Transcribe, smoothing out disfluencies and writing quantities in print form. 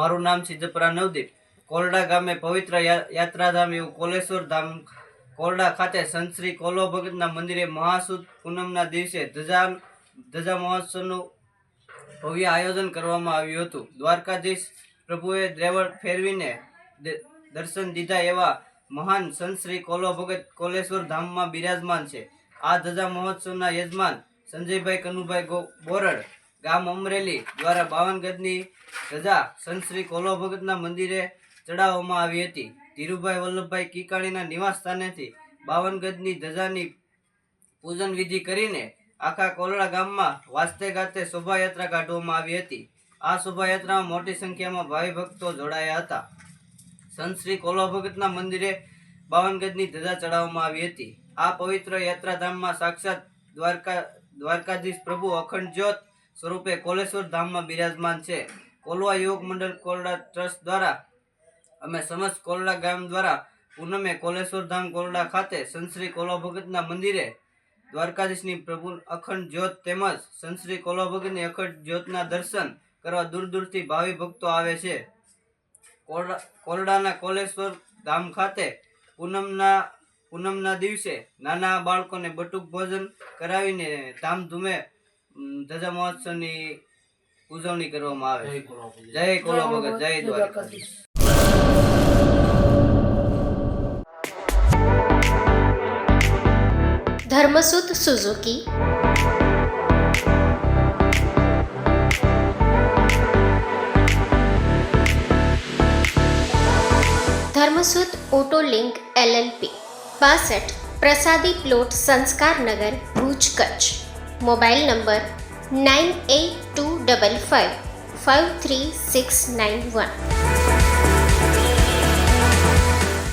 મારું નામ સિદ્ધપરા નવદીપ. કોરડા ગામે પવિત્ર યાત્રાધામ એવું કોલેશ્વર ધામ કોરડા ખાતે સંત શ્રી કોલો ભગતના મંદિરે મહાસુદ પૂનમના દિવસે ધજા મહોત્સવનું ભવ્ય આયોજન કરવામાં આવ્યું હતું. દ્વારકાધીશ પ્રભુએ દ્રેવડ ફેરવીને દર્શન દીધા એવા મહાન સંત શ્રી કોલો ભગત કોલેશ્વર ધામમાં બિરાજમાન છે. આ ધજા મહોત્સવના યજમાન સંજયભાઈ કનુભાઈ બોરડ ગામ અમરેલી દ્વારા 52 ગજની ધજા સંત શ્રી કોલો ભગતના મંદિરે ચડાવવામાં આવી હતી. ધીરુભાઈ વલ્લભભાઈ કીકાણીના નિવાસ સ્થાનેથી 52 ગજની ધજાની પૂજન વિધિ કરીને આખા કોરડા ગામમાં વાજતે ગાતે શોભાયાત્રા કાઢવામાં આવી હતી. આ શોભાયાત્રામાં મોટી સંખ્યામાં ભાવિ ભક્તો જોડાયા હતા. સંત શ્રી કોલો ભગતના મંદિરે 52 ગજની ધજા ચડાવવામાં આવી હતી. આ પવિત્ર યાત્રાધામમાં સાક્ષાત દ્વારકાધીશ પ્રભુ અખંડ જ્યોત સ્વરૂપે કોલેશ્વર ધામમાં બિરાજમાન છે. કોલવા યુવક મંડળ કોરડા ટ્રસ્ટ દ્વારા અમે સમસ્ત કોરડા ગામ દ્વારા પૂનમે કોલેશ્વર ધામ કોરડા ખાતે સંત શ્રી કોલો ભગતના મંદિરે દ્વારકાધીશની પ્રભુ અખંડ જ્યોત તેમજ સંત શ્રી કોલો ભગતની અખંડ જ્યોતના દર્શન કરવા દૂર દૂરથી ભાવિ ભક્તો આવે છે. કોરડાના કોલેશ્વર ધામ ખાતે પૂનમના દિવસે નાના બાળકોને બટુક ભોજન કરાવીને ધામધૂમે ધજા મહોત્સવની ઉજવણી કરવામાં આવે છે. જય કોલો ભગત, જય Dwarkadhish. Dharmasut Suzuki, Dharmasut auto link LLP 62 પ્રસાદી plot Sanskarnagar Bhuj Kutch. Mobile number 9825553691.